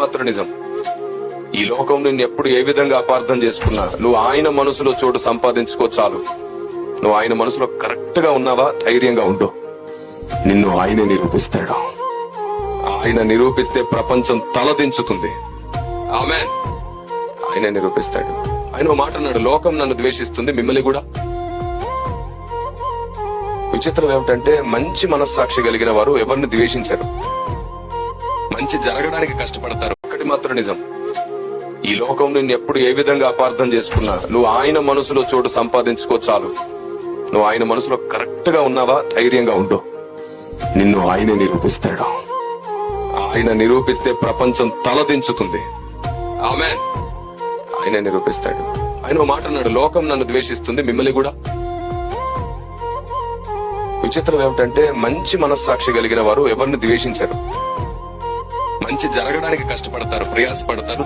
మాత్రం నిజం. ఈ లోకం నిన్ను ఎప్పుడు ఏ విధంగా అపార్థం చేసుకున్నా నువ్వు ఆయన మనసులో చోటు సంపాదించుకో చాలు. నువ్వు ఆయన మనసులో కరెక్ట్ గా ఉన్నావా, ధైర్యంగా ఉండు. నిన్ను ఆయనే నిరూపిస్తాడు. ఆయన నిరూపిస్తే ప్రపంచం తలదించుతుంది. ఆమేన్. ఆయన నిరూపిస్తాడు. ఆయన ఓ మాట అన్నాడు, లోకం నన్ను ద్వేషిస్తుంది, మిమ్మల్ని కూడా. విచిత్రం ఏమిటంటే మంచి మనస్సాక్షి కలిగిన వారు ఎవరిని ద్వేషించరు, మంచి జరగడానికి కష్టపడతారు. ఒకటి మాత్రం నిజం, ఈ లోకం నిన్ను ఎప్పుడు ఏ విధంగా అపార్థం చేసుకున్నా నువ్వు ఆయన మనసులో చోటు సంపాదించుకో చాలు. నువ్వు ఆయన మనసులో కరెక్ట్ గా ఉన్నావా, ధైర్యంగా ఉండు. నిన్ను ఆయనే నిరూపిస్తాడు. ఆయన నిరూపిస్తే ప్రపంచం తలదించుతుంది. ఆమేన్. ఆయన నిరూపిస్తాడు. ఆయన ఓ మాట అన్నాడు, లోకం నన్ను ద్వేషిస్తుంది, మిమ్మల్ని కూడా. విచిత్రం ఏమిటంటే మంచి మనస్సాక్షి కలిగిన వారు ఎవరిని ద్వేషించరు, మంచి జరగడానికి కష్టపడతారు, ప్రయాసపడతారు.